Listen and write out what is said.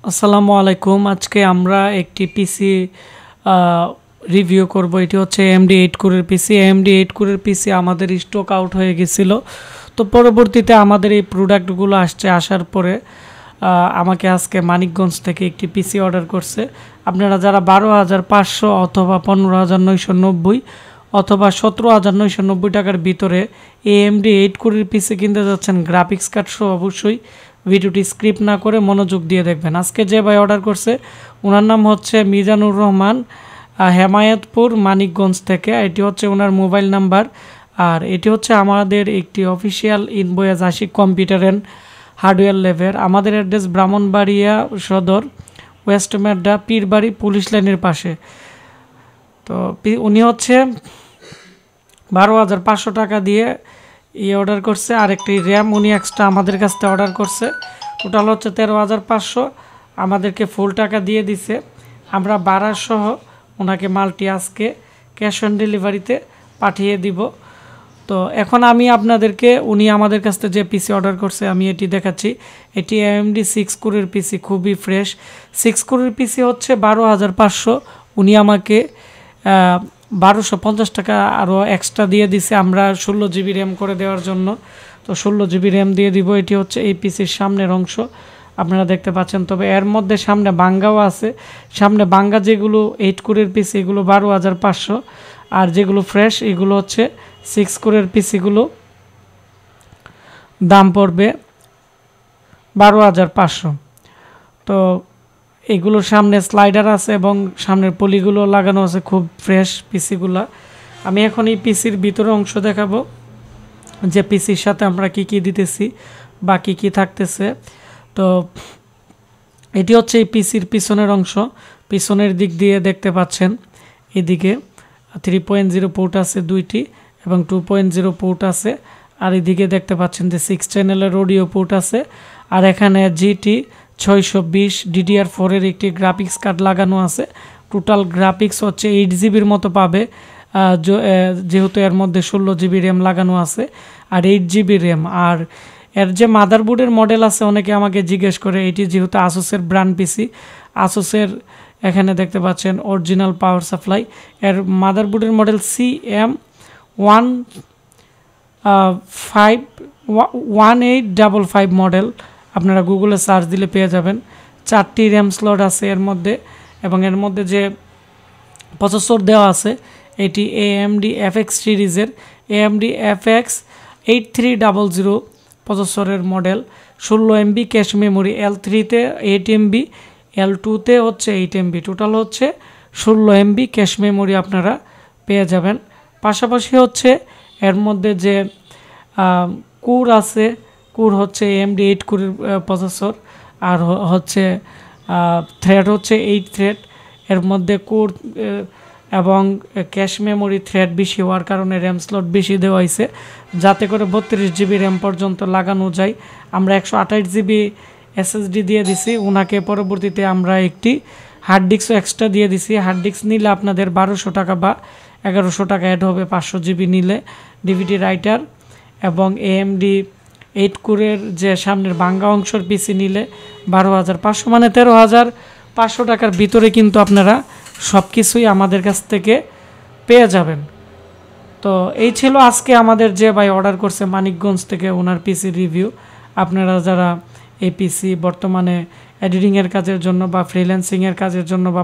আসসালামু আলাইকুম। আজকে আমরা একটি পিসি রিভিউ করব। এটি হচ্ছে AMD 8 কোরের পিসি। AMD 8 কোরের পিসি আমাদের স্টক আউট হয়ে গেছিল। তো পরবর্তীতে আমাদের এই প্রোডাক্টগুলো আসার পরে আমাকে আজকে মানিকগঞ্জ থেকে একটি পিসি অর্ডার করছে। আপনারা যারা 12,500 অথবা 15,990 অথবা 17,990 টাকার ভিতরে AMD 8 কোরের পিসি কিনতে যাচ্ছেন গ্রাফিক্স কার্ড সহ, অবশ্যই ভিডিওটি স্ক্রিপ্ট না করে মনোযোগ দিয়ে দেখবেন। আজকে যে ভাই অর্ডার করছে ওনার নাম হচ্ছে মিজানুর রহমান, হেমায়েতপুর, মানিকগঞ্জ থেকে। এটি হচ্ছে ওনার মোবাইল নাম্বার। আর এটি হচ্ছে আমাদের একটি official invoice Ashik computer and hardware level. আমাদের address Brahmanbaria Sadar, west Medda, Pirbari police লাইনের পাশে। তো উনি হচ্ছে 12,500 টাকা দিয়ে অর্ডার করছে। আর একটি র্যাম উনি এক্সট্রা আমাদের কাছ থেকে অর্ডার করছে। টোটাল হচ্ছে 13,500। আমাদেরকে ফুল টাকা দিয়ে দিছে। আমরা ভাড়াসহ ওনাকে মালটি আজকে ক্যাশ অন ডেলিভারিতে পাঠিয়ে দিব। তো এখন আমি আপনাদেরকে উনি আমাদের কাছ থেকে যে পিসি অর্ডার করছে আমি এটি দেখাচ্ছি। এটি AMD 6 কোরের পিসি, খুবই ফ্রেশ। 6 কোরের পিসি হচ্ছে 12,500। উনি আমাকে 1,250 টাকা আরও এক্সট্রা দিয়ে দিছে আমরা 16 জিবি র্যাম করে দেওয়ার জন্য। তো 16 জিবি র্যাম দিয়ে দিব। এটি হচ্ছে এই পিসির সামনের অংশ, আপনারা দেখতে পাচ্ছেন। তবে এর মধ্যে সামনে বাঙ্গাও আছে। সামনে বাঙ্গা যেগুলো 8 কোরের পিসি এগুলো 12,500, আর যেগুলো ফ্রেশ এগুলো হচ্ছে 6 কোরের পিসিগুলো দাম পড়বে 12,500। তো এগুলোর সামনে স্লাইডার আছে এবং সামনের পলিগুলো লাগানো আছে, খুব ফ্রেশ পিসিগুলো। আমি এখন এই পিসির ভিতরে অংশ দেখাবো যে পিসির সাথে আমরা কি কি দিতেছি বা কি কি থাকতেছে। তো এটি হচ্ছে এই পিসির পিছনের অংশ। পিছনের দিক দিয়ে দেখতে পাচ্ছেন এদিকে 3.0 পোর্ট আছে দুইটি এবং 2.0 পোর্ট আছে। আর এদিকে দেখতে পাচ্ছেন যে 6 চ্যানেলের অডিও পোর্ট আছে। আর এখানে GT 620 DDR4 এর একটি গ্রাফিক্স কার্ড লাগানো আছে। টোটাল গ্রাফিক্স হচ্ছে 8 জিবির মতো পাবে, যেহেতু এর মধ্যে 16 জিবি র্যাম লাগানো আছে আর 8 জিবি র্যাম। আর এর যে মাদারবোর্ডের মডেল আছে অনেকে আমাকে জিজ্ঞেস করে, এটি যেহেতু আসুসের ব্র্যান্ড পিসি, আসুসের এখানে দেখতে পাচ্ছেন অরিজিনাল পাওয়ার সাপ্লাই। এর মাদারবোর্ডের মডেল CM1855 মডেল। আপনারা গুগলে সার্চ দিলে পেয়ে যাবেন। 4টি র্যাম স্লট আছে এর মধ্যে এবং এর মধ্যে যে প্রসেসর দেওয়া আছে এটি AMD FX সিরিজের AMD FX 8300 প্রসেসরের মডেল। 16 MB ক্যাশ মেমোরি, L3-তে 8 MB, L2-তে হচ্ছে 8 MB, টোটাল হচ্ছে 16 MB ক্যাশ মেমোরি আপনারা পেয়ে যাবেন। পাশাপাশি হচ্ছে এর মধ্যে যে কোর আছে, কোর হচ্ছে AMD 8 কোরের প্রসেসর। আর হচ্ছে থ্রেড হচ্ছে 8 থ্রেড। এর মধ্যে কোর এবং ক্যাশ মেমোরি থ্রেড বেশি হওয়ার কারণে র্যাম স্লট বেশি দেওয়া হয়েছে, যাতে করে 32 জিবি র্যাম পর্যন্ত লাগানো যায়। আমরা 128 জিবি SSD দিয়ে দিছি ওনাকে। পরবর্তীতে আমরা একটি হার্ড ডিস্কও এক্সট্রা দিয়ে দিছি। হার্ড ডিস্ক নিলে আপনাদের 1200 টাকা বা 1100 টাকা অ্যাড হবে 500 জিবি নিলে। DVD রাইটার এবং AMD 8 কোরের যে সামনের বাঙ্গা অংশের পিসি নিলে 12,500, মানে 13,500 টাকার ভিতরে কিন্তু আপনারা সব কিছুই আমাদের কাছ থেকে পেয়ে যাবেন। তো এই ছিল আজকে আমাদের যে ভাই অর্ডার করছে মানিকগঞ্জ থেকে ওনার পিসি রিভিউ। আপনারা যারা এই পিসি বর্তমানে এডিটিংয়ের কাজের জন্য বা ফ্রিল্যান্সিংয়ের কাজের জন্য বা